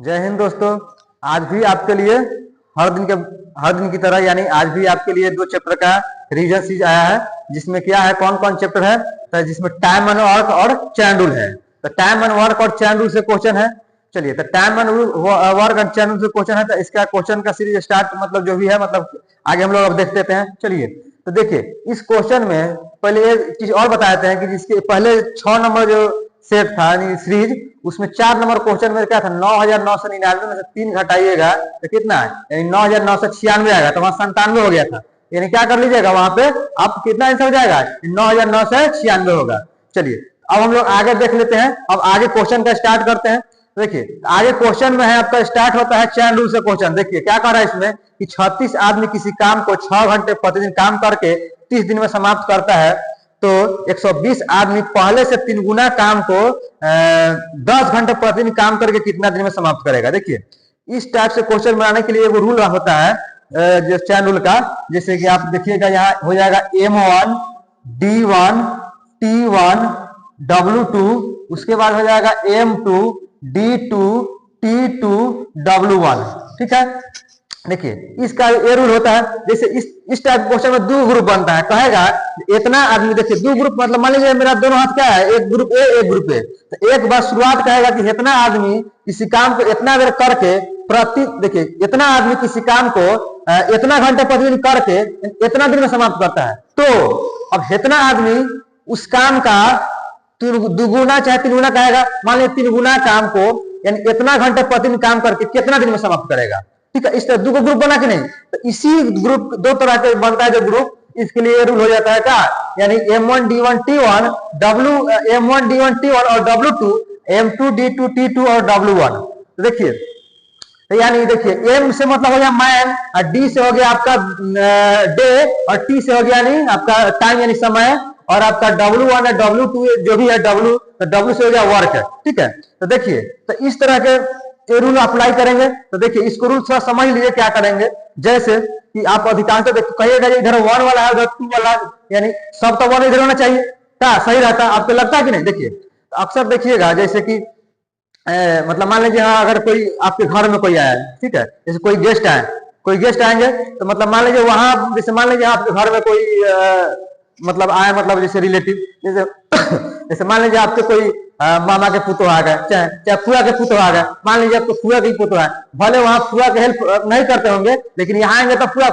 जय हिंद दोस्तों। आज भी आपके लिए हर दिन की तरह यानी आज भी आपके लिए दो चैप्टर का रिवीजन सीरीज आया है, जिसमें क्या है, कौन कौन चैप्टर है, तो जिसमें टाइम एंड वर्क और चैन रूल है। तो टाइम एंड वर्क और चैन रूल से क्वेश्चन है। चलिए, तो time and work and chain rule से क्वेश्चन है, तो इसका क्वेश्चन का सीरीज स्टार्ट मतलब जो भी है, मतलब आगे हम लोग अब देख लेते हैं। चलिए, तो देखिए इस क्वेश्चन में पहले एक चीज और बता देते हैं कि जिसके पहले 6 नंबर जो सेट था सीरीज, उसमें 4 नंबर क्वेश्चन में क्या था, 9,999 में से 3 घटाइएगा तो कितना है, यानी 9,996 आएगा, तो वहां 97 हो गया था। यानी क्या कर लीजिएगा, वहां पे आप कितना आंसर हो जाएगा, 9,996 होगा। चलिए, अब हम लोग आगे देख लेते हैं। अब आगे क्वेश्चन का स्टार्ट करते हैं। देखिए, आगे क्वेश्चन में है आपका स्टार्ट होता है चैन रूल से क्वेश्चन। देखिए क्या कर रहा है इसमें कि 36 आदमी किसी काम को 6 घंटे प्रतिदिन काम करके 30 दिन में समाप्त करता है, तो 120 आदमी पहले से 3 गुना काम को 10 घंटे प्रतिदिन काम करके कितना दिन में समाप्त करेगा। देखिए, इस टाइप से क्वेश्चन बनाने के लिए एक रूल होता है जो चैन रूल का। जैसे कि आप देखिएगा, यहाँ हो जाएगा M1 D1 T1 W2, उसके बाद हो जाएगा M2 D2 T2 W1। ठीक है, देखिए इसका ये रूल होता है। जैसे इस टाइप क्वेश्चन में 2 ग्रुप बनता है, कहेगा इतना आदमी, देखिए 2 ग्रुप मतलब मान लीजिए मेरा दोनों हाथ क्या है, एक ग्रुप ए एक ग्रुप ए, तो एक बार शुरुआत कहेगा कि इतना आदमी किसी काम को इतना देर करके देखिए इतना आदमी किसी काम को इतना घंटे प्रतिदिन करके इतना दिन में समाप्त करता है। तो अब इतना आदमी उस काम का 2 गुना चाहे 3 गुना कहेगा, मान लीजिए 3 गुना काम को यानी इतना घंटे प्रतिदिन काम करके कितना दिन में समाप्त करेगा। ठीक है, इस तरह 2 ग्रुप बना कि नहीं, तो इसी ग्रुप 2 तरह के बनता है जो ग्रुप, इसके लिए रूल हो जाता है क्या, यानी M1 D1 T1 M1 D1 T1 और W2 M2 D2 T2 और W1। तो देखिए, यानी देखिए M से मतलब हो गया मैन, और D से हो गया आपका डे, और T से हो गया यानी आपका टाइम यानी समय, और आपका W1 है W2 जो भी है W, तो W से हो गया वर्क है। ठीक है, तो देखिए, तो इस तरह के रूल अप्लाई करेंगे। तो देखिए इसको रूल थोड़ा समझ लीजिए क्या करेंगे। जैसे कि आप अधिकांश कहिएगा इधर 1 वाला है, उधर 2 वाला, यानी सब तो 1 इधर होना चाहिए, क्या सही रहता है, आपको लगता है कि नहीं। देखिए अक्सर देखिएगा जैसे कि मतलब मान लीजिए हाँ, अगर कोई आपके घर में कोई आया, ठीक है, जैसे कोई गेस्ट आएंगे, तो मतलब मान लीजिए वहां, जैसे मान लीजिए आपके घर में कोई मतलब आए, मतलब जैसे रिलेटिव, जैसे जैसे मान लीजिए आपके कोई मामा के पुतो आ गए, चाहे फुआ के पुतो आ गए, मान लीजिए आपको फुआ के पुतो है, भले वहां फुआ के हेल्प नहीं करते होंगे, लेकिन यहाँ आएंगे तो फुआ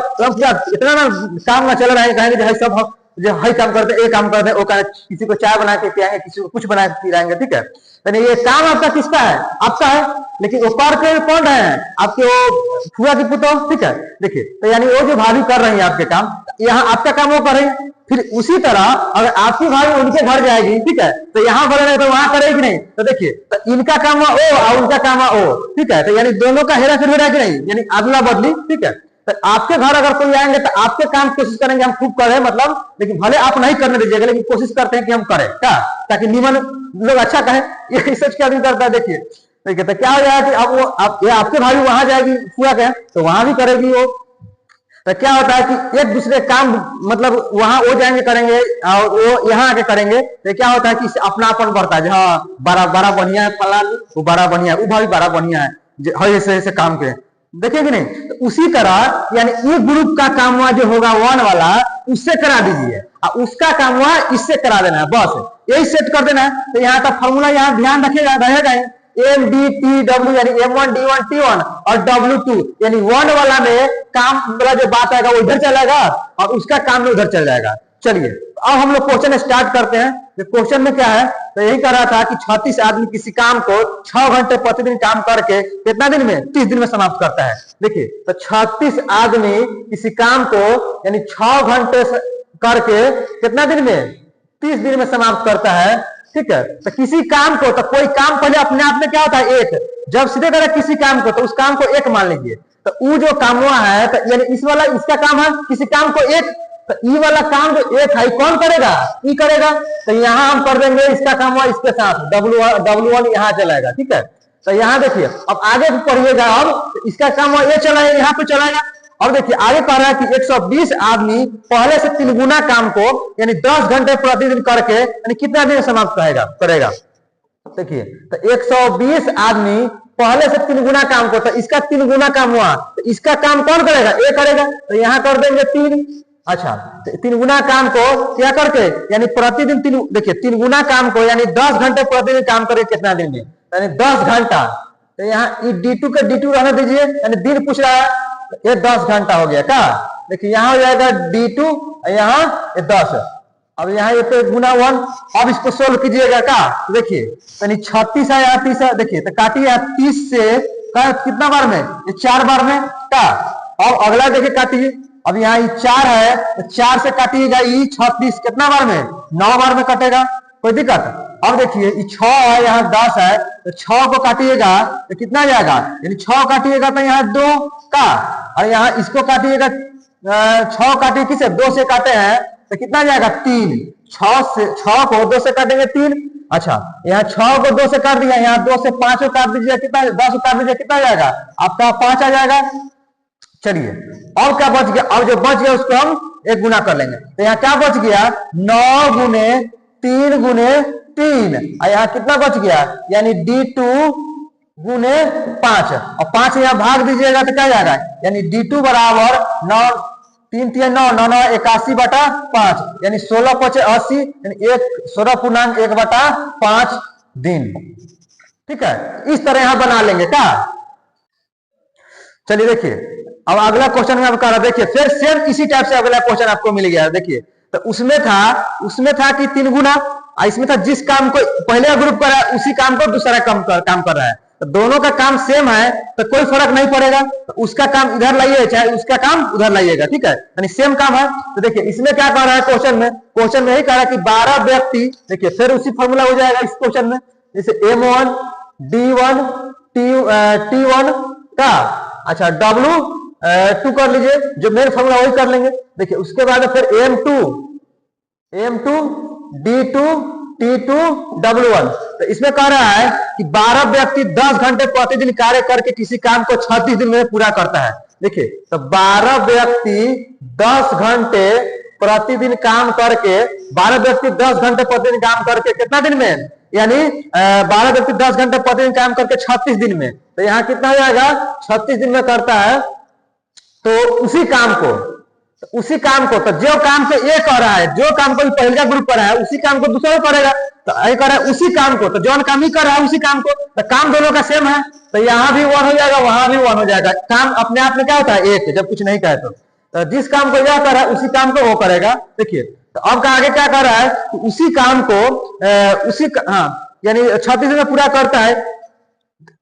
इतना ना काम ना चल रहा है, कहेंगे जो सब जो हई काम करते, ये काम करते, वो किसी को चाय बना के पिलाएंगे, किसी को कुछ बना के पिलाएंगे। ठीक है, यानी ये काम आपका किसका है, आपका है, लेकिन वो कर के कौन रहे हैं, आपके वो फुआ की पुतो। ठीक है, देखिए, तो यानी वो जो भाभी कर रही है आपके काम, यहाँ आपका काम वो कर रही है। फिर उसी तरह अगर आपकी भाभी उनके घर जाएगी, ठीक है, तो यहाँ बोले नहीं तो वहां करेगी नहीं, तो देखिए तो इनका काम हुआ ओ और उनका काम हुआ ओ। ठीक है, तो यानी दोनों का हेरा फेर हो रहा है कि नहीं, यानी अदला बदली। ठीक है, तो आपके घर अगर कोई आएंगे तो आपके काम कोशिश करेंगे हम खूब करें, मतलब लेकिन भले आप नहीं करने दीजिएगा, लेकिन कोशिश करते हैं कि हम करें क्या, ताकि निमन लोग अच्छा कहें, ये सोच के आदमी करता है। देखिए ठीक है, तो क्या हो जाएगा कि अब वो आपके भाभी वहां जाएगी फुआ के, तो वहां भी करेगी वो। तो क्या होता है कि एक दूसरे काम मतलब वहां वो जाएंगे करेंगे और वो यहाँ आके करेंगे, तो क्या होता है कि अपनापन बढ़ता है, हाँ बड़ा बढ़िया है फलानी, वो बड़ा बढ़िया है, वो भाई बड़ा बढ़िया है, ऐसे काम के देखेंगे नहीं। तो उसी तरह यानी एक ग्रुप का काम हुआ जो होगा 1 वाला, उससे करा दीजिए, और उसका काम हुआ इससे करा देना है, बस यही सेट कर देना है। तो यहाँ का फॉर्मूला यहाँ ध्यान रहेगा MDTW यानी M1 D1 T1 और W2 यानी 1 वाला में काम वाला जो बात आएगा वो इधर चलेगा और उसका काम में उधर चल जाएगा। चलिए, अब हम लोग क्वेश्चन स्टार्ट करते हैं। क्वेश्चन में क्या है, तो यही कह रहा था कि 36 आदमी किसी काम को 6 घंटे प्रतिदिन काम करके कितना दिन में, 30 दिन में समाप्त करता है। देखिए, तो 36 आदमी किसी काम को यानी 6 घंटे करके कितना दिन में, 30 दिन में समाप्त करता है। ठीक है, तो किसी काम को, तो कोई काम पहले अपने आप में क्या होता है, एक, जब सीधे करें किसी काम को तो उस काम को एक मान लीजिए, तो वो जो काम हुआ है, तो यानी इस वाला इसका काम है किसी काम को एक, तो ई वाला काम जो एक है कौन करेगा, ई करेगा। तो यहाँ हम कर देंगे इसका काम हुआ इसके साथ W1 यहाँ चलाएगा। ठीक है, तो यहाँ देखिए अब आगे पढ़िएगा, अब इसका काम हुआ ये चलाएगा, यहाँ पे चलाएगा। और देखिए आगे कह रहा है कि 120 आदमी पहले से 3 गुना काम को यानी 10 घंटे प्रतिदिन करके यानी कितना दिन समाप्त करेगा। देखिए, तो 120 आदमी पहले से 3 गुना काम को, तो इसका 3 गुना काम हुआ, तो इसका काम कौन करेगा? ए करेगा, तो यहाँ कर देंगे 3। अच्छा, 3 गुना काम को क्या करके, यानी प्रतिदिन 3, देखिए 3 गुना काम को यानी 10 घंटे प्रतिदिन काम करके कितना दिन में, यानी 10 घंटा। तो यहाँ D2 का D2 रहने दीजिए, यानी दिन पूछ रहा है, ये 10 घंटा हो गया क्या? देखिए यहाँ हो जाएगा D2, यहाँ 10, अब यहाँ ये पे गुना 1। अब इसको सोल्व कीजिएगा क्या? देखिए यानी 36 है, यहाँ 30 है, देखिए तो काटिए 30 से कितना बार में? ये 4 बार में क्या? अब अगला देखिए काटिए, अब यहाँ 4 है, तो 4 से काटिएगा, ये 36 कितना बार में? 9 बार में कटेगा, कोई दिक्कत? अब देखिए ये 6 है, यहाँ 10 है, तो 6 को काटिएगा तो कितना जाएगा? यानी 6 काटिएगा तो यहाँ 2 का, और यहाँ इसको काटिएगा, 6 काटिए किसे? 2 से काटे हैं, तो कितना जाएगा? 3। 6 को 2 से काटेंगे 3। अच्छा, यहाँ 6 को 2 से काट दिया, यहाँ 2 से 5 को काट दीजिए, कितना? 10 को काट दीजिए, कितना जाएगा आपका? 5 आ जाएगा। चलिए अब क्या बच गया? अब जो बच गया उसको हम एक गुना कर लेंगे, तो यहाँ क्या बच गया? 9 गुने 3 गुने 3, और यहाँ कितना बच गया? यानी D2 गुने 5, और 5 यहाँ भाग दीजिएगा तो क्या जाएगा? यानी D2 बराबर 9, 3 3 9 9 9 81/5, यानी 16 × 5 80, यानी 16.1/5 दिन। ठीक है, इस तरह यहाँ बना लेंगे क्या? चलिए देखिए अब अगला क्वेश्चन में आप कर रहा, देखिए फिर सेम इसी टाइप से अगला क्वेश्चन आपको मिल गया। देखिए तो उसमें था कि 3 गुना, इसमें था जिस काम को पहले ग्रुप कर रहा है उसी काम को दूसरा काम कर रहा है, तो दोनों का काम सेम है तो कोई फर्क नहीं पड़ेगा, तो उसका काम इधर लाइए चाहे उसका काम उधर लाइएगा। ठीक है, यानी सेम काम है। तो देखिए इसमें क्या कर रहा है क्वेश्चन में यही कह रहा है कि 12 व्यक्ति, देखिए फिर उसी फॉर्मूला हो जाएगा इस क्वेश्चन में, जैसे M1 D1 T1 का, अच्छा W2 कर लीजिए, जो मेन फॉर्मूला वही कर लेंगे। देखिए उसके बाद फिर M2 D2 T2 W1, तो इसमें कह रहा है कि 12 व्यक्ति 10 घंटे प्रतिदिन कार्य करके किसी काम को 36 दिन में पूरा करता है। देखिए तो 12 व्यक्ति 10 घंटे प्रतिदिन काम करके, 12 व्यक्ति 10 घंटे प्रतिदिन काम करके कितना दिन में, यानी 12 व्यक्ति 10 घंटे प्रतिदिन काम करके 36 दिन में, तो यहाँ कितना हो जाएगा? 36 दिन में करता है। तो उसी काम को तो जो काम को ये कर रहा है, जो काम को पहले ग्रुप कर रहा है उसी काम को दूसरा करेगा, तो ये कर रहा है उसी काम को, तो जो काम ही कर रहा है उसी काम को, तो काम दोनों का सेम है, तो यहाँ भी 1 हो जाएगा, वहां भी 1 हो जाएगा। काम अपने आप में क्या होता है? 1, जब कुछ नहीं कहे तो जिस काम को यह कर रहा है उसी काम को वो करेगा। देखिए तो अब आगे क्या कर रहा है? तो उसी काम को यानी 36 में पूरा करता है,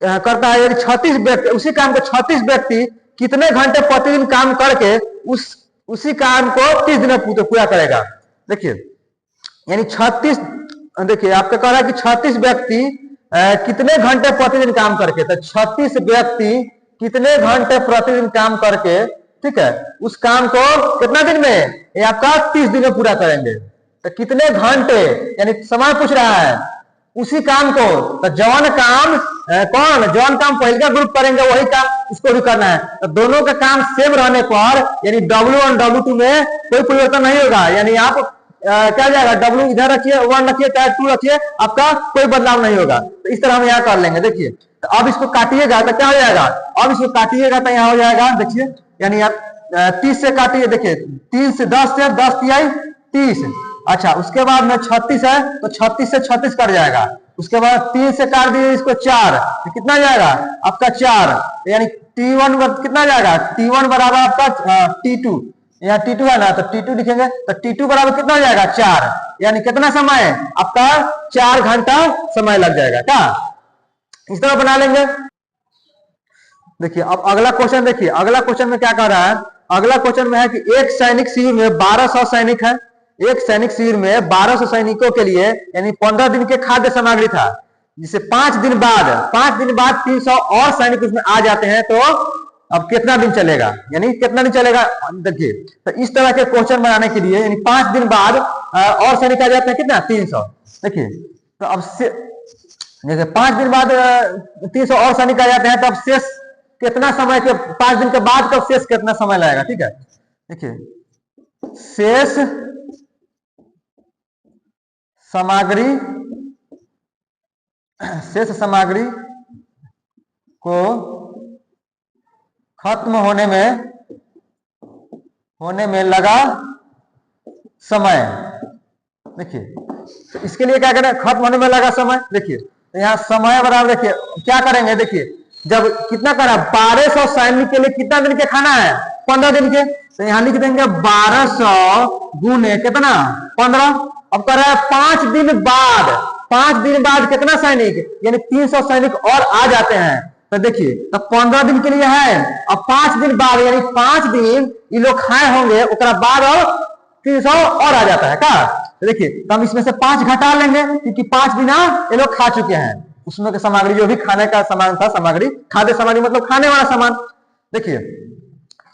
यानी 36 व्यक्ति, उसी काम को 36 व्यक्ति कितने घंटे प्रतिदिन काम करके उसी काम को 30 दिन में पूरा करेगा। देखिए यानी 36, देखिए आपका कह रहा है कि 36 व्यक्ति कितने घंटे प्रतिदिन काम करके, तो 36 व्यक्ति कितने घंटे प्रतिदिन काम करके, ठीक है, उस काम को कितना दिन में, ये आपका 30 दिन में पूरा करेंगे। तो कितने घंटे यानी समय पूछ रहा है उसी काम को, तो जौन काम जौन काम पहले का ग्रुप करेंगे वही काम इसको भी करना है, तो दोनों का काम सेम रहने पर यानी W1 W2 में कोई परिवर्तन नहीं होगा, यानी आप क्या जाएगा? W इधर रखिए, 1 रखिए चाहे 2 रखिए, आपका कोई बदलाव नहीं होगा। तो इस तरह हम यहाँ कर लेंगे। देखिए तो अब इसको काटिएगा तो क्या हो जाएगा? अब इसको काटिएगा तो यहाँ हो जाएगा, देखिए यानी आप 30 से काटिए, देखिए 3 से 10 से 10 तिहाई 30, अच्छा उसके बाद में 36 है तो 36 से 36 कट जाएगा, उसके बाद 3 से काट दिए इसको 4, तो कितना जाएगा आपका? 4, यानी T1 कितना जाएगा? T1 बराबर आपका T2, यहाँ T2 है ना, तो T2 लिखेंगे, तो T2 बराबर कितना हो जाएगा? 4, यानी कितना समय आपका? 4 घंटा समय लग जाएगा क्या? इस तरह बना लेंगे। देखिए अब अगला क्वेश्चन, देखिए अगला क्वेश्चन में क्या कर रहा है? अगला क्वेश्चन में है कि एक सैनिक शिविर में 1200 सैनिक है, एक सैनिक शिविर में 1200 सैनिकों के लिए यानी 15 दिन के खाद्य सामग्री था, जिसे 5 दिन बाद 300 और सैनिक उसमें आ जाते हैं, तो अब कितना दिन चलेगा, यानी कितना दिन चलेगा? देखिए तो इस तरह के क्वेश्चन बनाने के लिए यानी 5 दिन बाद और सैनिक आ जाते हैं, कितना? 300। देखिए तो अब जैसे 5 दिन बाद 300 और सैनिक आ जाते हैं, तो अब शेष कितना समय के 5 दिन के बाद का शेष कितना समय लगेगा? ठीक है, देखिए शेष सामग्री को खत्म होने में लगा समय। देखिए तो इसके लिए क्या करें, खत्म होने में लगा समय। देखिए तो यहाँ समय बराबर, देखिए क्या करेंगे, देखिए जब कितना करा 1200 सैनिक के लिए कितना दिन के खाना है, 15 दिन के, तो यहाँ लिख देंगे 1200 गुने कितना 15। अब कर रहा है 5 दिन बाद, 5 दिन बाद कितना सैनिक, यानी 300 सैनिक और आ जाते हैं। तो देखिए तो 15 दिन के लिए है, अब 5 दिन बाद यानी 5 दिन ये लोग खाए होंगे, उसके बाद और 300 और आ जाता है क्या। तो देखिए तो हम इसमें से 5 घटा लेंगे, क्योंकि 5 दिन ये लोग खा चुके हैं। उसमें के सामग्री जो भी खाने का सामान था, सामग्री खाद्य सामग्री मतलब खाने वाला सामान। देखिए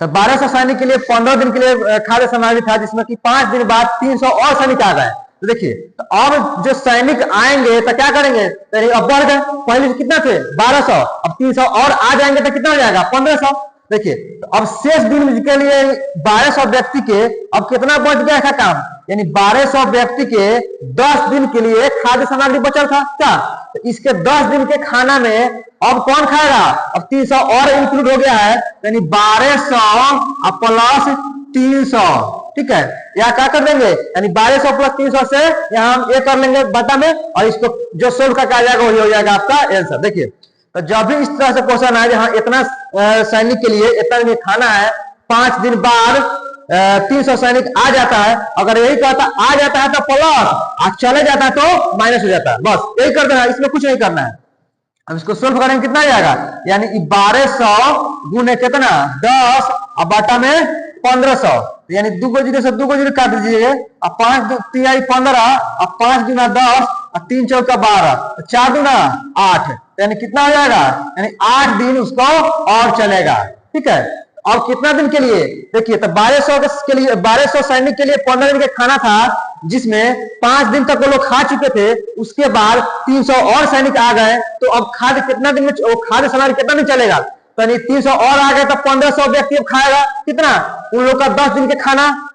तो 1200 सैनिक के लिए 15 दिन के लिए खाद्य सामग्री था, जिसमें कि 5 दिन बाद 300 और सैनिक आ गए। तो देखिए तो अब जो सैनिक आएंगे तो क्या करेंगे, तो अब बढ़ गए, पहले कितना थे 1200, अब 300 और आ जाएंगे तो कितना हो जाएगा 1500। देखिए तो अब शेष दिन के लिए 1200 व्यक्ति के अब कितना बच गया था काम, यानी 1200 व्यक्ति के 10 दिन के लिए खाद्य सामग्री बचल था क्या। तो इसके 10 दिन के खाना में अब कौन खाएगा, अब 300 और इंक्लूड हो गया है, यानी 1200 प्लस 300। ठीक है, या क्या कर देंगे, यानी 1200 प्लस 300 से यहाँ हम ये कर लेंगे बटा में, और इसको जो सोल्व करके आ जाएगा वही हो जाएगा आपका आंसर। देखिए तो जब भी इस तरह से क्वेश्चन आए जहां इतना सैनिक के लिए इतना दिन खाना है, 5 दिन बाद 300 सैनिक आ जाता है, अगर यही कहता आ जाता है तो प्लस, आज चले जाता है तो माइनस हो जाता है, बस यही कर देना, इसमें कुछ नहीं करना है। अब इसको सोल्व करेंगे कितना आ जाएगा, यानी 1200 गुने कितना 10 और बाटा में 1500, यानी 2 को 0 से 2 को 0 काट दीजिए, अब 5 3 15, अब 5 गुना 10 और 3 चौका 12, 4 गुना 8, यानी कितना हो जाएगा, यानी 8 दिन उसको और चलेगा। ठीक है, और कितना दिन के लिए, देखिए तो 1200 के लिए 1200 सैनिक के लिए 15 दिन का खाना था, जिसमें 5 दिन तक वो लोग खा चुके थे, उसके बाद 300 और सैनिक आ गए, तो अब खाद्य कितना दिन में, खाद्य सामग्री कितना दिन चलेगा, तो 300 और आ गए तो 1500 व्यक्ति अब खाएगा कितना, उन लोग का 10 दिन के खाना।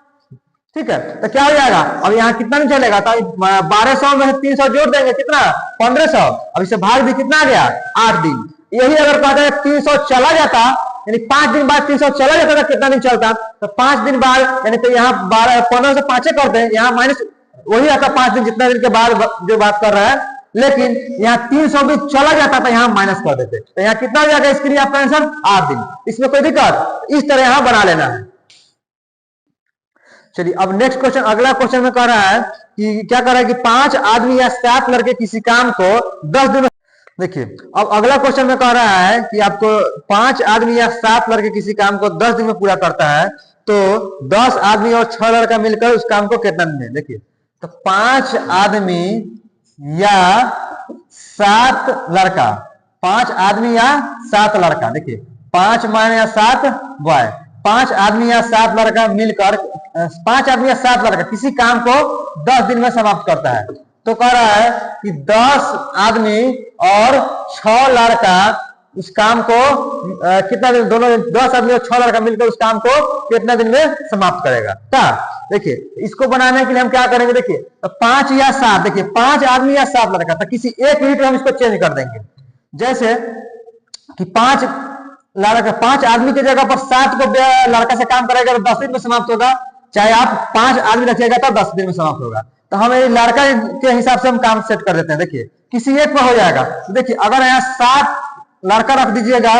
ठीक है, तो क्या हो जाएगा, अब यहाँ कितना दिन चलेगा, तो 1200 में 300 जोड़ देंगे कितना 1500, अब इसे भाग भी कितना आ गया 8 दिन। यही अगर कहते हैं 300 चला जाता, यानी 5 दिन बाद 300 चला जाता तो कितना दिन चलता, तो 5 दिन बाद, यानी तो यहाँ 15 से 5 करते हैं, यहाँ माइनस वही आता 5 दिन जितना दिन के बाद जो बात कर रहा है, लेकिन यहाँ 300 भी चला जाता तो यहाँ माइनस कर देते, तो यहाँ कितना हो जाएगा, इसके लिए आपका आंसर 8 दिन। इसमें कोई दिक्कत, इस तरह यहाँ बना लेना है। चलिए अब नेक्स्ट क्वेश्चन, अगला क्वेश्चन में कह रहा है कि क्या कर रहा है कि 5 आदमी या 7 लड़के किसी काम को 10 दिन में, देखिए अब अगला क्वेश्चन में कह रहा है कि आपको 5 आदमी या 7 लड़के किसी काम को 10 दिन में पूरा करता है, तो 10 आदमी और 6 लड़का मिलकर उस काम को कितना दिन में। देखिए तो 5 आदमी या 7 लड़का, 5 आदमी या 7 लड़का, देखिए 5 माने या 7 बॉय, 5 आदमी या 7 लड़का मिलकर 5 आदमी या 7 लड़का किसी काम को 10 दिन में समाप्त करता है, तो कह रहा है कि 10 आदमी और 6 लड़का उस काम को कितना दिन, दोनों 10 आदमी और 6 लड़का मिलकर उस काम को कितना दिन में समाप्त करेगा। क्या, देखिए इसको बनाने के लिए हम क्या करेंगे, देखिए तो 5 या 7, देखिए 5 आदमी या 7 लड़का, तो किसी एक मिनट में हम इसको चेंज कर देंगे, जैसे कि 5 लड़का 5 आदमी की जगह पर 7 को लड़का से काम करेगा तो 10 दिन में समाप्त होगा, चाहे आप 5 आदमी रखिएगा तो 10 दिन में समाप्त होगा। तो हम लड़का के हिसाब से हम काम सेट कर देते हैं, देखिए किसी एक पर हो जाएगा। तो देखिए अगर यहाँ 7 लड़का रख दीजिएगा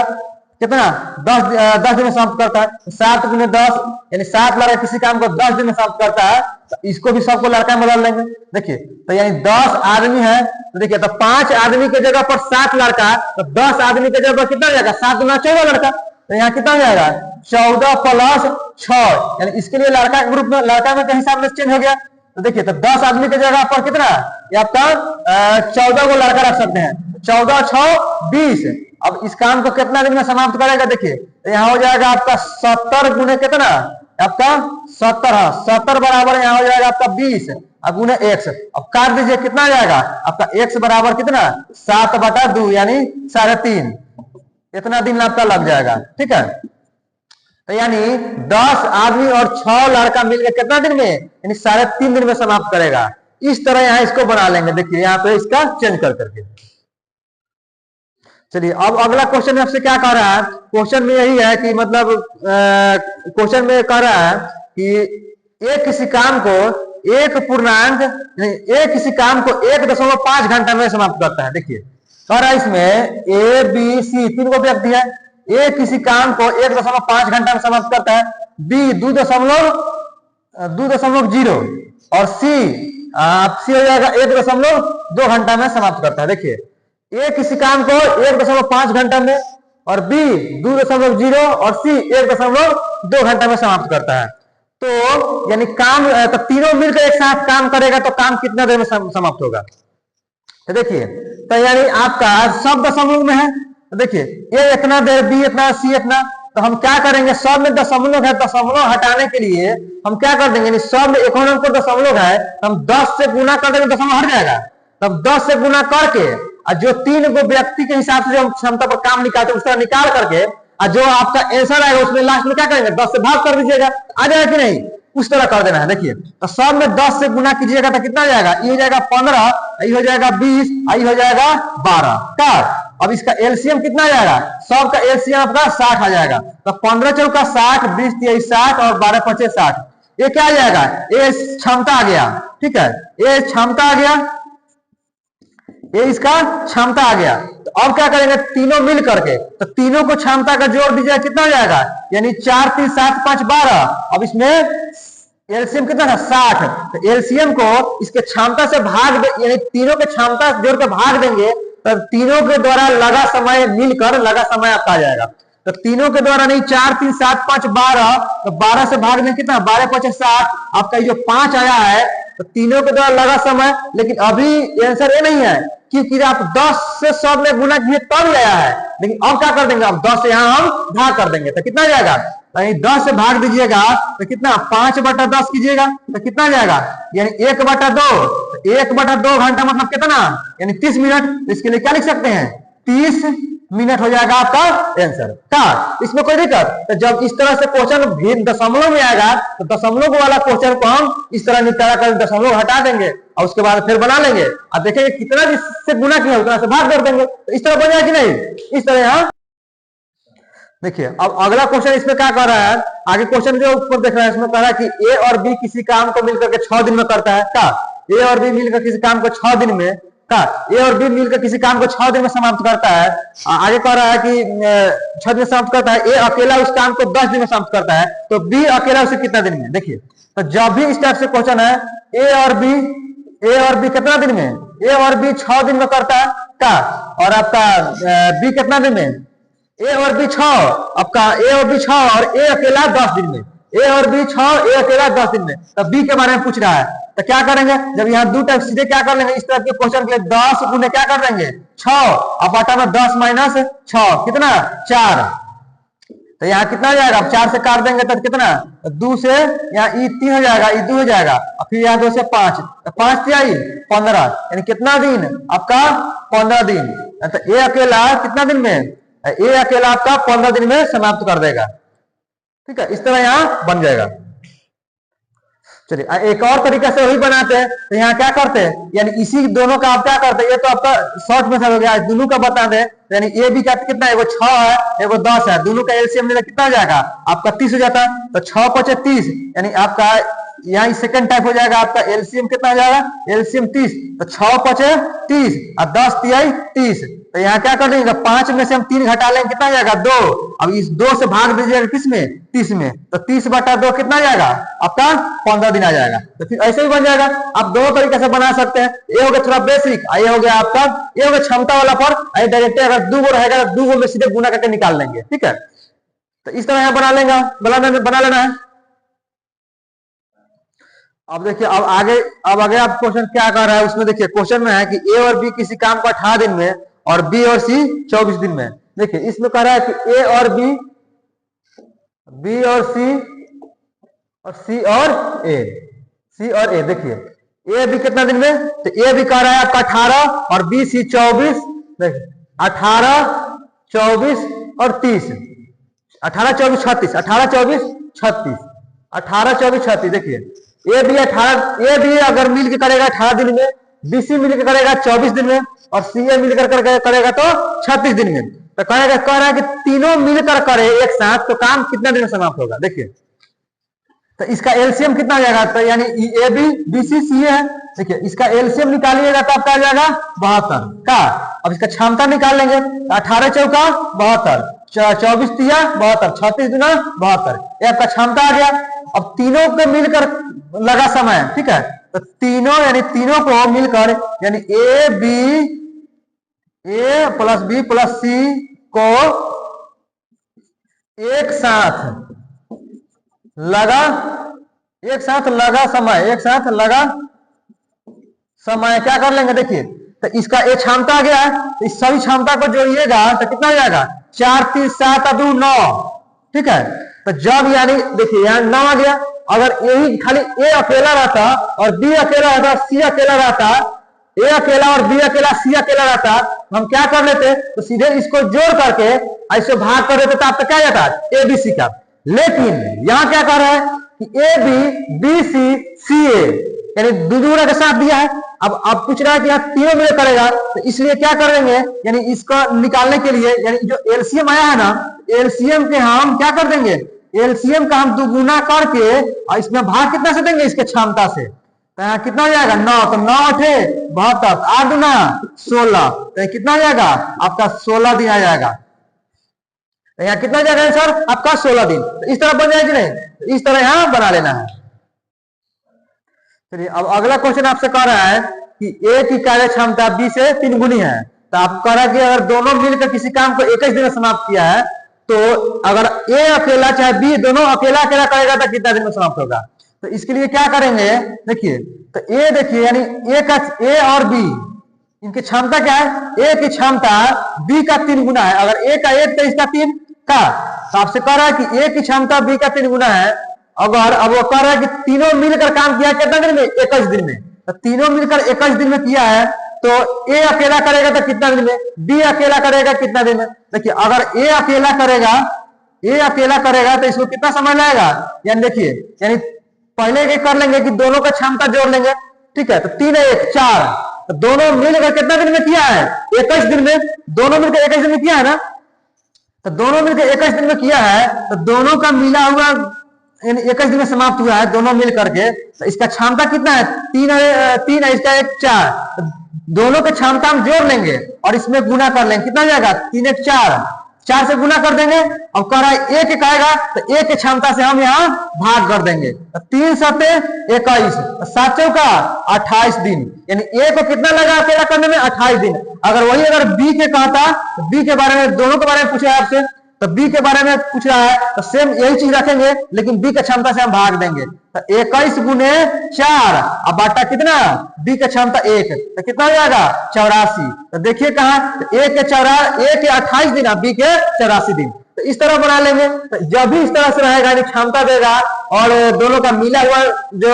कितना 10 दिन में समाप्त करता है, 7 गुने 10 यानी 7 लड़का किसी काम को 10 दिन में समाप्त करता है, तो इसको भी सबको लड़का में बदल लेंगे। देखिए तो यानी 10 आदमी है, तो देखिए तो 5 आदमी की जगह पर 7 लड़का, तो 10 आदमी की जगह पर कितना हो जाएगा 7 गुना 14 लड़का, तो यहाँ कितना हो जाएगा 14 प्लस 6, यानी इसके लिए लड़का के ग्रुप में लड़का में के हिसाब में चेंज हो गया। तो देखिए तो 10 आदमी की जगह पर कितना, ये आपका 14 को लड़का रख सकते हैं, 14 6 20। अब इस काम को कितना दिन में समाप्त करेगा, देखिए तो यहाँ हो जाएगा आपका 70 गुने कितना, आपका 70, हाँ 70 बराबर यहाँ हो जाएगा आपका 20 गुने x। अब काट दीजिए कितना आ जाएगा आपका x बराबर कितना 7/2 यानी 3.5, इतना दिन आपका लग जाएगा। ठीक है, तो यानी 10 आदमी और 6 लड़का मिलकर कितना दिन में, यानी 3.5 दिन में समाप्त करेगा। इस तरह यहाँ इसको बना लेंगे, देखिए यहाँ पे इसका चेंज कर करके। चलिए अब अगला क्वेश्चन में आपसे क्या कह रहा है, क्वेश्चन में यही है कि मतलब क्वेश्चन में कह रहा है कि एक किसी काम को एक पूर्णांक एक किसी काम को 1.5 घंटा में समाप्त करता है। देखिए कह रहा है इसमें ए बी सी तीन को व्यक्ति है, ए किसी काम को 1.5 घंटा में समाप्त करता है, बी 2.0 और सी हो जाएगा 1.2 घंटा में समाप्त करता है। देखिए ए किसी काम को 1.5 घंटा में और बी 2.0 और सी 1.2 घंटा में समाप्त करता है। तो यानी काम तो तीनों मिलकर एक साथ काम करेगा तो काम कितना देर में समाप्त होगा। तो देखिए तो यानी आपका सब दशमलव में है। तो देखिए ए इतना देर, बी इतना, सी इतना, तो हम क्या करेंगे, सब में दशमलव है, दशमलव हटाने के लिए हम क्या कर देंगे, सब में एक अंक दशमलव है, हम 10 से गुना कर देंगे, दशमलव हट जाएगा। तब 10 से गुना करके और जो 3 को व्यक्ति के हिसाब से जो हम क्षमता पर काम निकालते हैं उस तरह निकाल करके और जो आपका आंसर आएगा उसमें लास्ट में क्या करेंगे, 10 से भाग कर दीजिएगा, आ जाएगा कि नहीं, उस तरह कर देना है। देखिए तो सब में 10 से गुना कीजिएगा तो कितना जाएगा, ये हो जाएगा 15, ये हो जाएगा 20, ये हो जाएगा 12 का। अब इसका एलसीएम कितना आ जाएगा, सब का एलसीएम आपका 60 आ जाएगा। तो 15 चौका 60, 20 23 60 और 12 25 60, ये क्या आ जाएगा, ये क्षमता आ गया। ठीक है, ये क्षमता आ गया, ये इसका क्षमता आ गया। तो अब क्या करेंगे, तीनों मिल करके तो तीनों को क्षमता का जोड़ दीजिएगा, कितना हो जाएगा, यानी 4 3 7 5 12। अब इसमें एलसीएम कितना था, 60। तो एलसीएम को इसके क्षमता से भाग दे, यानी तीनों के क्षमता जोड़ के भाग देंगे तो तीनों के द्वारा लगा समय मिलकर लगा समय आपका आ जाएगा। तो तीनों के द्वारा नहीं, 4 3 7 5 12, तो 12 से भाग देंगे कितना, 12 5 60, आपका जो 5 आया है तो तीनों के द्वारा लगा समय। लेकिन अभी आंसर ये नहीं है क्योंकि आप 10 से 100 में गुना किए तब आया है। लेकिन अब क्या कर देंगे, अब 10 से यहाँ हम भाग कर देंगे तो कितना जाएगा, 10 से भाग दीजिएगा तो कितना, 5/10 कीजिएगा तो कितना जाएगा, यानी 1/2। 1/2 घंटा मतलब कितना, यानी 30 मिनट। इसके लिए क्या लिख सकते हैं, 30 मिनट हो जाएगा आपका आंसर का। इसमें कोई दिक्कत, तो जब इस तरह से क्वेश्चन भी दशमलव में आएगा तो दशमलव वाला क्वेश्चन को हम इस तरह निपटारा कर दशमलव हटा देंगे और उसके बाद फिर बना लेंगे और देखेंगे कितना जिससे गुना किया उतना से भाग कर देंगे, तो इस तरह बन जाए कि नहीं, इस तरह यहाँ। देखिए अब अगला क्वेश्चन इसमें क्या कर रहा है, आगे क्वेश्चन जो ऊपर देख रहा है इसमें कह रहा है कि ए और बी किसी काम को मिलकर के 6 दिन में करता है का। ए और बी मिलकर किसी काम को 6 दिन में का, ए और बी मिलकर किसी काम को 6 दिन में समाप्त करता है। आगे कह रहा है कि 6 दिन में समाप्त करता है, ए अकेला उस काम को 10 दिन में समाप्त करता है, तो बी अकेला उसे कितना दिन में। देखिए तो जब भी इस टाइप से क्वेश्चन है, ए और बी कितना दिन में, ए और बी 6 दिन में करता है का, और आपका बी कितना दिन में, ए और बी 6, आपका ए और बी 6 और ए अकेला 10 दिन में, ए और बी 6 ए अकेला 10 दिन में। तो बी के बारे में पूछ रहा है, तो क्या करेंगे, जब यहाँ दो टाइप सीधे क्या कर लेंगे, इस तरह के क्वेश्चन के लिए 10 गुने क्या कर देंगे 6, अब बटा में 10 माइनस 6 कितना 4। तो यहाँ कितना हो जाएगा, अब 4 से काट देंगे तो कितना, 2 से यहाँ ई 3 हो जाएगा, ई 2 हो जाएगा, और फिर यहाँ 2 से 5, तो 5 से आई 15, यानी कितना दिन आपका 15 दिन। तो ए अकेला कितना दिन में, ए अकेला आपका 15 दिन में समाप्त कर देगा। ठीक है, इस तरह यहाँ बन जाएगा। चलिए एक और तरीका से वही बनाते हैं, तो यहाँ क्या करते हैं, यानी इसी दोनों का आप क्या करते हैं, ये तो आपका शॉर्ट मेथड हो गया, दोनों का बता दें। यानी ए बी का कितना है, एगो 6 है एगो 10 है, दोनों का एलसीएम कितना हो जाएगा आपका 30 हो जाता है। तो 6 5 30, यानी आपका यहाँ सेकंड टाइप हो जाएगा, आपका एलसीएम कितना हो जाएगा, एलसीएम 30। तो 6 5 30 और 10 3 30। तो यहाँ क्या कर देंगे, 5 में से हम 3 घटा लेंगे, कितना जाएगा 2। अब इस 2 से भाग दीजिएगा किस में, 30 में, तो 30/2 कितना जाएगा आपका 15 दिन आ जाएगा। तो फिर ऐसे ही बन जाएगा। आप दोनों तरीके से बना सकते हैं, ये हो गया थोड़ा बेसिक, ये हो गया आपका, ये हो गया क्षमता वाला पर डायरेक्ट अगर 2 गो रहेगा तो 2 गो में सीधे गुना करके निकाल लेंगे। ठीक है, तो इस तरह यहाँ बना लेंगे, बना लेना है। अब देखिए अब आगे आप क्वेश्चन क्या कर रहा है, उसमें देखिए क्वेश्चन में है कि ए और बी किसी काम को 18 दिन में और बी और सी 24 दिन में। देखिए इसमें कह रहा है कि ए और बी और सी और ए। देखिए ए बी कितना दिन में, तो ए बी कह रहा है आपका 18 और बी सी 24। देखिए 18 24 और 30, 18 24 36, 18 24 36, 18 24 36। देखिए ए बी अगर मिल के करेगा 18 दिन में, बीसी मिलकर करेगा 24 दिन में, और सीए मिलकर करेगा तो 36 दिन में। तो कह रहा है कि तीनों मिलकर करे एक साथ तो काम कितना दिन में समाप्त होगा। देखिए तो इसका एलसीएम कितना आ जाएगा, तो यानी ए बी बी सी सी ए है। देखिए इसका एलसीएम निकालिएगा तो आपका आ जाएगा 72 का। अब इसका क्षमता निकाल लेंगे, 18 चौका 72, 24 तिया 72, 36 दुना 72, ये आपका क्षमता आ गया। अब तीनों को मिलकर लगा समय, ठीक है, तो तीनों यानी तीनों को मिलकर यानी ए प्लस बी प्लस सी को एक साथ लगा समय क्या कर लेंगे। देखिए तो इसका एक क्षमता आ गया है, तो इस सभी क्षमता को जोड़िएगा तो कितना हो जाएगा, 4 3 7 2 9, ठीक है। तो जब यानी देखिए यहाँ 9 आ गया, अगर यही खाली ए अकेला रहता और बी अकेला रहता, सी अकेला रहता, ए अकेला और बी अकेला, सी अकेला रहता, हम क्या कर लेते, तो सीधे इसको जोड़ करके ऐसे भाग कर देते, तो आपका क्या जाता है ए बी सी का। लेकिन यहाँ क्या कर रहा है कि ए बी बी सी सी ए यानी दुगुना के साथ दिया है। अब पूछ रहा है कि यहाँ तीनों मिल करेगा, तो इसलिए क्या करेंगे, यानी इसको निकालने के लिए यानी जो एलसीएम आया है ना, एलसीएम के हम क्या कर देंगे, एलसीएम का हम दुगुना करके और इसमें भाग कितना से देंगे, इसके क्षमता से। तो यहाँ कितना हो जाएगा 9, तो 9 8 72, 8 दूना 16, तो कितना हो जाएगा आपका 16 दिन आ जाएगा। तो यहाँ कितना जाएगा आंसर आपका 16 दिन। तो इस तरह बन जाएगी नहीं, तो इस तरह यहाँ बना लेना है। चलिए अब अगला क्वेश्चन आपसे कह रहा है कि ए की कार्य क्षमता बी से 3 गुनी है। तो आप कह रहा है कि अगर दोनों मिलकर किसी काम को 21 दिन में समाप्त किया है, तो अगर ए अकेला चाहे बी दोनों अकेला करेगा तो कितना दिन में समाप्त होगा। तो इसके लिए क्या करेंगे, देखिए तो ए देखिए यानी ए और बी इनकी क्षमता क्या है, ए की क्षमता बी का 3 गुना है। अगर ए का 1 तो इसका 3 का, तो आपसे कह रहा है कि ए की क्षमता बी का 3 गुना है। अगर अब वो कह रहा है कि तीनों मिलकर काम किया कितना दिन में, 21 दिन में। तो तीनों मिलकर 21 दिन में किया है, तो ए अकेला करेगा तो कितना दिन में, बी अकेला करेगा कितना दिन में। देखिए अगर ए अकेला करेगा तो इसको कितना समय लगेगा, यानी देखिए यानी पहले ये कर लेंगे कि दोनों का क्षमता जोड़ लेंगे, ठीक है। तो 3 1 4, तो दोनों मिलकर कितना दिन में किया है, 21 दिन में। दोनों मिलकर 21 दिन में किया है ना, तो दोनों मिलकर 21 दिन में किया है, तो दोनों का मिला हुआ 21 दिन में समाप्त हुआ है दोनों मिल करके। तो इसका क्षमता कितना है, 3 है, इसका 1 4, दोनों के क्षमता हम जोड़ लेंगे और इसमें गुना कर लेंगे, कितना जाएगा 3 1 4 से गुना कर देंगे। अब कह रहा है एक आएगा, तो एक की क्षमता से हम यहाँ भाग कर देंगे। 3 7 21, 7 चौका 28 दिन, यानी ए को कितना लगा अकेला करने में, 28 दिन। अगर बी के कहता, तो बी के बारे में, दोनों के बारे में पूछा है आपसे, तो बी के बारे में पूछ रहा है, तो सेम यही चीज रखेंगे, लेकिन बी की क्षमता से हम भाग देंगे। तो 21 गुने 4, अब बाटा कितना, बी की क्षमता 1, तो कितना हो जाएगा 84। तो देखिए कहा, तो ए के 28 दिन, बी के 84 दिन। तो इस तरह बना लेंगे। तो जब भी इस तरह से रहेगा, क्षमता देगा और दोनों का मिला हुआ जो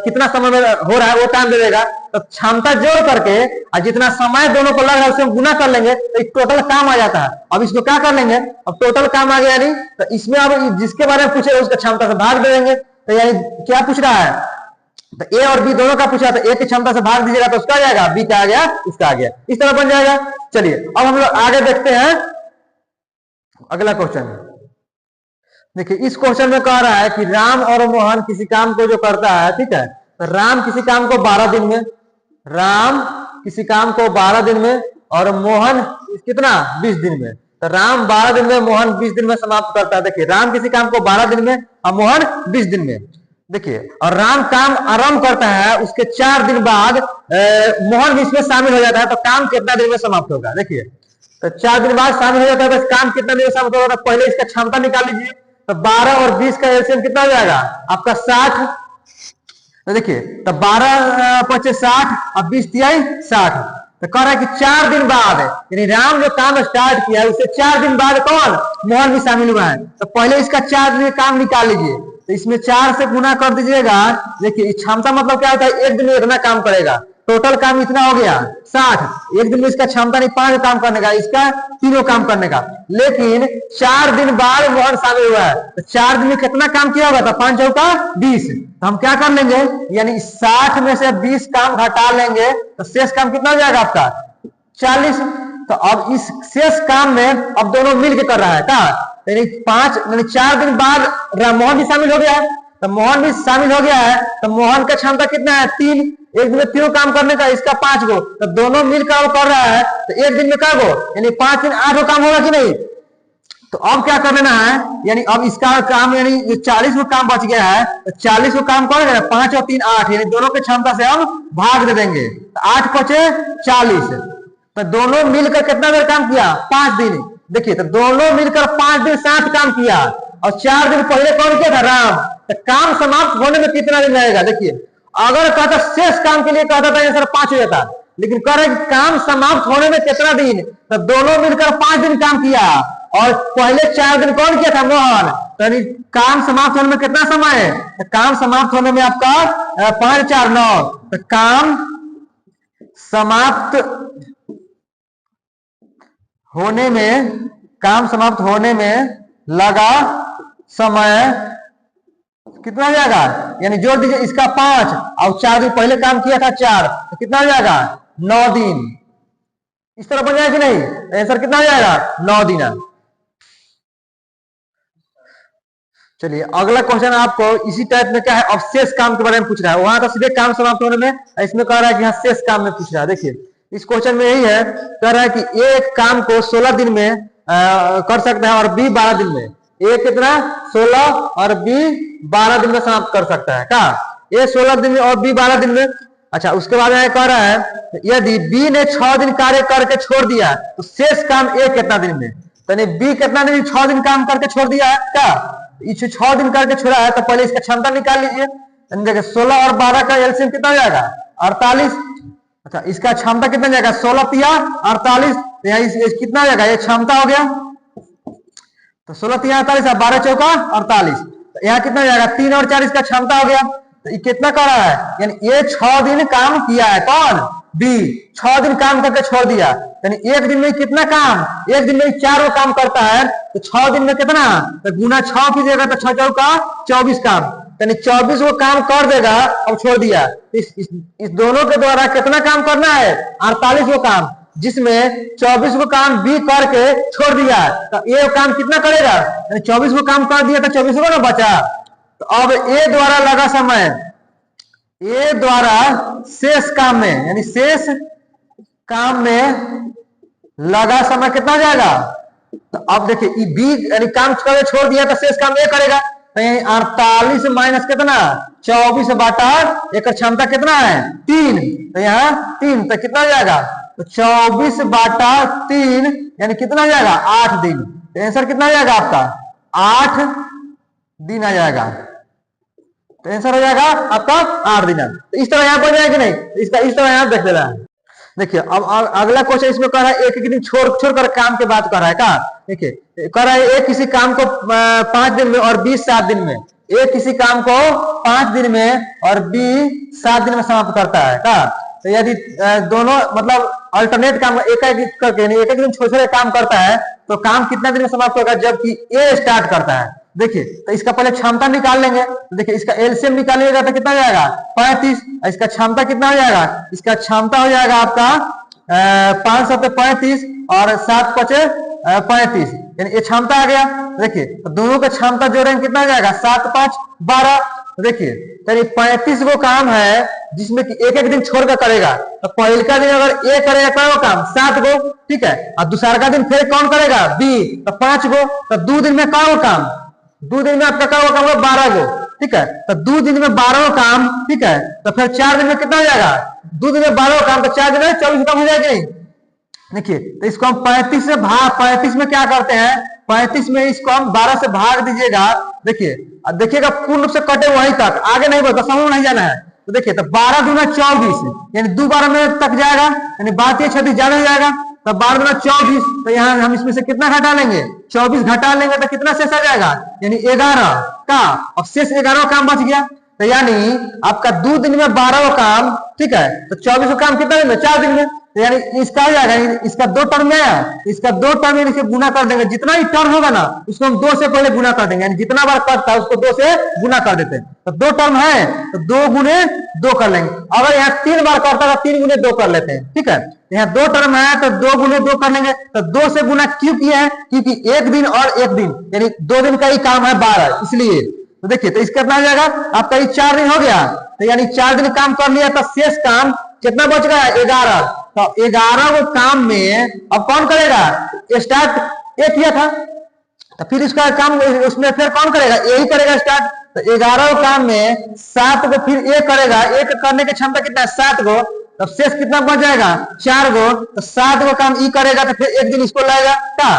कितना समय में हो रहा है वो टाइम दे देगा, तो क्षमता जोड़ करके और जितना समय दोनों को लग रहा है उससे गुना कर लेंगे, तो एक टोटल काम आ जाता है। अब इसको क्या कर लेंगे, अब टोटल काम आ गया नहीं, तो इसमें अब जिसके बारे में पूछे उसका क्षमता से भाग दे देंगे। तो यानी क्या पूछ रहा है, तो ए और बी दोनों का पूछा, तो ए की क्षमता से भाग दीजिएगा तो उसका आ जाएगा, बी का आ गया, उसका आ गया, इस तरह बन जाएगा। चलिए अब हम लोग आगे देखते हैं अगला क्वेश्चन। देखिए इस क्वेश्चन में कह रहा है कि राम और मोहन किसी काम को जो करता है, ठीक है, तो राम किसी काम को 12 दिन में, राम किसी काम को 12 दिन में और मोहन कितना 20 दिन में। तो राम 12 दिन में, मोहन 20 दिन में समाप्त करता है। देखिए राम किसी काम को 12 दिन में और मोहन 20 दिन में। देखिए और राम काम आरंभ करता है, उसके 4 दिन बाद मोहन भी इसमें शामिल हो जाता है, तो काम कितना दिन में समाप्त होगा। देखिए तो 4 दिन बाद शामिल हो जाता है, तो काम कितना दिन में समाप्त होगा, तो पहले इसका क्षमता निकाल लीजिए। तो 12 और 20 का एलसीएम कितना हो जाएगा आपका 60। तो देखिए तो 12 5 60 और 20 तिहाई 60। तो कह रहा है कि 4 दिन बाद, यानी राम जो काम स्टार्ट किया है उससे 4 दिन बाद कौन, मोहन भी शामिल हुआ है। तो पहले इसका 4 दिन काम निकाल लीजिए, तो इसमें 4 से गुना कर दीजिएगा। देखिए क्षमता मतलब क्या होता है, एक दिन में इतना काम करेगा, टोटल काम इतना हो गया 60। एक दिन में इसका क्षमता नहीं 5 काम करने का, इसका 3 काम करने का। लेकिन 4 दिन बाद मोहन शामिल हुआ है, तो 4 दिन में कितना काम किया होगा? तो 5 चौका 20। तो हम क्या कर लेंगे, यानी 60 में से 20 काम घटा लेंगे, तो शेष काम कितना हो जाएगा आपका? 40। तो अब इस शेष काम में अब दोनों मिलकर कर रहा है क्या? यानी 4 दिन बाद मोहन भी शामिल हो गया है, तो मोहन भी शामिल हो गया है, तो मोहन का क्षमता कितना है? 3। एक दिन में 3 काम करने का, इसका 5 गो, तो दोनों मिलकर कर रहा है, तो एक दिन में क्या गो, यानी 5 दिन 8 काम होगा कि नहीं? तो अब क्या कर लेना है, यानी अब इसका काम यानी 40 को काम बच गया है, तो 40 को काम करेंगे, 5 और 3 8, यानी दोनों की क्षमता से हम भाग दे देंगे, तो 8 बचे 40। तो दोनों मिलकर कितना देर काम किया? 5 दिन। देखिए, तो दोनों मिलकर 5 दिन 7 काम किया, और 4 दिन पहले कौन किया था? राम। तो काम समाप्त होने में कितना दिन लगेगा? देखिए, अगर कहता शेष काम के लिए कहता था आंसर 5 हो जाता, लेकिन कह रहे काम समाप्त होने में कितना दिन? तो दोनों मिलकर 5 दिन काम किया, और पहले 4 दिन कौन किया था? मोहन। तो काम समाप्त होने में कितना समय है? तो काम समाप्त होने में आपका 5 4 9। तो काम समाप्त होने में लगा समय कितना हो जाएगा? यानी जोड़ दीजिए, इसका 5 और 4 दिन पहले काम किया था 4, तो कितना हो जाएगा? 9 दिन। इस तरह बन जाएगा कि नहीं? आंसर कितना हो जाएगा? 9 दिन। चलिए, अगला क्वेश्चन आपको इसी टाइप में क्या है, अब शेष काम के बारे में पूछ रहा है। वहां तो सीधे काम समाप्त होने में, इसमें कह रहा है कि यहाँ शेष काम में पूछ रहा है। देखिए, इस क्वेश्चन में यही है, कह रहा है कि एक काम को 16 दिन में कर सकते हैं और बी 12 दिन में। ए कितना? 16 और बी 12 दिन में समाप्त कर सकता है क्या? ए 16 दिन में और बी 12 दिन में। अच्छा, उसके बाद में कह रहा है यदि बी ने 6 दिन कार्य करके छोड़ दिया, तो शेष काम ए कितना दिन में? तो बी कितना दिन? 6 दिन काम करके छोड़ दिया है क्या? 6 दिन करके छोड़ा है, तो पहले इसका क्षमता निकाल लीजिए। देखिए, 16 और 12 का एलसीएम कितना हो जाएगा? 48। अच्छा, इसका क्षमता कितना जाएगा? 16 तिया 48, तो यहाँ कितना हो जाएगा? ये क्षमता हो गया, तो 16 तिया 48 और 12 चौका 48, तो यहाँ कितना हो जाएगा? 3 और 4 इसका क्षमता हो गया। तो ये कितना कर रहा है? यानी ये 6 दिन काम किया है, कौन? बी। 6 दिन काम करके छोड़ दिया, यानी एक दिन में कितना काम? एक दिन में 4 काम करता है, तो 6 दिन में कितना? तो गुना 6 कीजिएगा, तो 6 चौका 24 काम, यानी 24 को काम कर देगा। अब छोड़ दिया, इस दोनों के द्वारा कितना काम करना है? 48 को काम, जिसमें 24 को काम बी करके छोड़ दिया, तो ये काम कितना करेगा? यानी 24 को काम कर दिया, तो 24 को ना बचा। तो अब ए द्वारा लगा समय, ए द्वारा शेष काम में, यानी शेष काम में लगा समय कितना हो जाएगा? तो अब देखिए, बी यानी काम करे छोड़ दिया, तो शेष काम ए करेगा। तो यही 48 माइनस कितना? 24 बाटा एक क्षमता कितना है? 3, तो यहाँ 3, तो कितना हो जाएगा? तो 24 बाटा 3 यानी कितना हो जाएगा? 8 दिन। तो आंसर कितना हो जाएगा आपका? 8 दिन आ जाएगा। तो आंसर हो जाएगा आपका 8 दिन। तो इस तरह यहाँ बन जाएगा नहीं? इसका इस तरह यहाँ देख लेना है। देखिए, अब अगला क्वेश्चन इसमें कर रहा है एक दिन छोड़ काम के बात कर रहा है क्या? देखिए, कर रहा है एक किसी काम को 5 दिन में और बी 7 दिन में। एक किसी काम को 5 दिन में और बी 7 दिन में समाप्त करता है क्या? तो यदि दोनों मतलब अल्टरनेट काम एक करके एक दिन छोटे काम करता है, तो काम कितना दिन में समाप्त होगा? जबकि ए स्टार्ट करता है। देखिए, तो इसका पहले क्षमता निकाल लेंगे। देखिए, इसका एलसीएम निकालिएगा तो कितना हो जाएगा? 35। इसका क्षमता कितना हो जाएगा? इसका क्षमता हो जाएगा आपका 500 पे 35 और 7 पचे 35, यानी ये क्षमता आ गया। देखिए, तो दोनों का क्षमता जोड़ेंगे कितना हो जाएगा? 7 5 12। देखिए, यानी 35 को काम है जिसमें कि एक दिन छोड़कर करेगा। तो पहले का दिन अगर ए करेगा क्या काम? 7 गो, ठीक है। और दूसरा का दिन फिर कौन करेगा? बी, तो 5 गो। तो 2 दिन में क्या काम? 2 दिन में आपका क्या होगा? 12 गो, ठीक है। तो 2 दिन में 12 काम, ठीक है। तो फिर 4 दिन में कितना हो जाएगा? 2 दिन में 12 काम, तो 4 दिन में 24 काम हो जाएगा। देखिए, तो इसको हम 35 से भाग, 35 में क्या करते हैं? 35 में इसको हम 12 से भाग दीजिएगा। देखिए, देखिएगा पूर्ण रूप से कटे वहीं तक, आगे नहीं बढ़ता, समूह नहीं जाना है। तो देखिए, तो 12 दूना 24, यानी 2 12 में तक जाएगा, यानी 12 36 ज्यादा हो जाएगा। तो 12 दूना 24, तो यहाँ हम इसमें से कितना घटा लेंगे? 24 घटा लेंगे तो कितना शेष आ जाएगा? यानी 11 का। अब शेष 11 काम बच गया। तो यानी आपका 2 दिन में 12 काम, ठीक है, तो 24 काम कितना दिन में, 4 दिन में। तो यानी इसका हो जाएगा, इसका 2 टर्म में आया, इसका 2 टर्म में इसे गुना कर देंगे, जितना ही टर्म होगा ना उसको हम 2 से पहले गुना कर देंगे, यानी जितना बार कटता है उसको 2 से गुना कर देते हैं। तो 2 टर्म है तो 2 गुने 2 कर लेंगे। अगर यहाँ 3 बार करता है 3 गुने 2 कर लेते हैं, ठीक है। यहाँ 2 टर्म है तो 2 गुने 2 कर लेंगे। तो 2 से गुना क्यों किया है, क्योंकि 1 दिन और 1 दिन यानी 2 दिन का ही काम है 12, इसलिए। तो देखिए, तो इसका कितना हो जाएगा आपका, ये 4 दिन हो गया, तो यानी 4 दिन काम कर लिया, तो शेष काम कितना बच गया, 11। तो 11 को काम में अब कौन करेगा, स्टार्ट 1 किया था, तो फिर इसका काम उसमें फिर कौन करेगा, यही करेगा स्टार्ट। तो 11 काम में 7 को फिर 1 करेगा, 1 करने की क्षमता कितना है, 7 को, तो शेष कितना बच जाएगा, 4 को। तो 7 को काम ई करेगा, तो फिर 1 दिन इसको लाएगा क्या,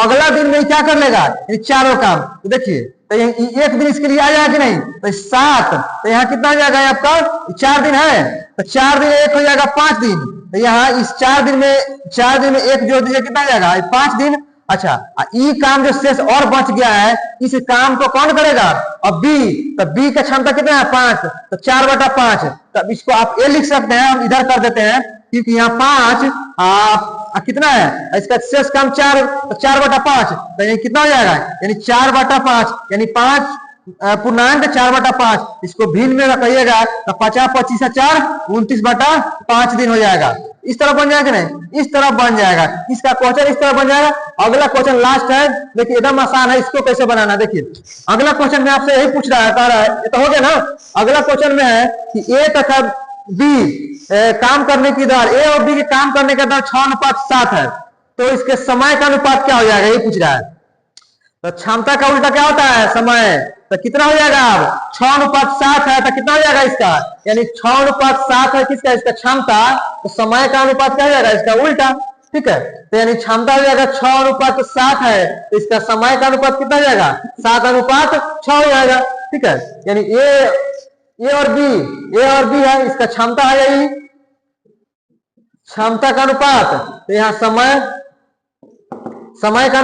अगला दिन में क्या कर लेगा, चारों काम। तो देखिए, तो 1 दिन इसके लिए आ जाएगा कि नहीं, तो 7, तो यहाँ कितना हो जाएगा आपका, 4 दिन है, तो 4 दिन 1 हो जाएगा 5 दिन। तो यहाँ इस 4 दिन में 1 जोड़ दीजिए, कितना जाएगा, 5 दिन। अच्छा, ई काम जो शेष और बच गया है, इस काम को कौन करेगा, अब बी। तो बी का क्षमता कितना है, 5, तो 4/5। तब इसको आप ए लिख सकते हैं, हम इधर कर देते हैं, क्योंकि यहाँ 5 कितना है, इसका शेष काम 4, तो 4/5, तो ये कितना हो जाएगा, यानी 4/5, यानी 5 पूर्णांक 4/5। इसको भिन्न में रखिएगा तो 50 25 4 29/5 दिन हो जाएगा। इस तरह बन जाएगा नहीं, इस तरह बन जाएगा। इसका क्वेश्चन इस तरह बन जाएगा। अगला क्वेश्चन लास्ट है, देखिए एकदम आसान है, इसको कैसे बनाना। देखिए अगला क्वेश्चन में आपसे यही पूछ रहा है, कह रहा है, ये तो हो गया ना। अगला क्वेश्चन में है कि ए तथा बी काम करने की दर, ए और बी के काम करने का दर 6:7 है, तो इसके समय का अनुपात क्या हो जाएगा, ये पूछ रहा है। तो क्षमता का उल्टा क्या होता है, समय। तो कितना हो जाएगा, अब 6:7 है, तो कितना हो जाएगा इसका, यानी 6:7 है किसका, इसका क्षमता, तो समय का अनुपात क्या हो जाएगा, इसका उल्टा, ठीक है। तो यानी क्षमता हो जाएगा 6:7 है, तो इसका समय का अनुपात कितना हो जाएगा, 7:6 हो जाएगा, ठीक है। यानी ए और बी है, इसका क्षमता है यही, क्षमता का अनुपात। तो यहाँ समय का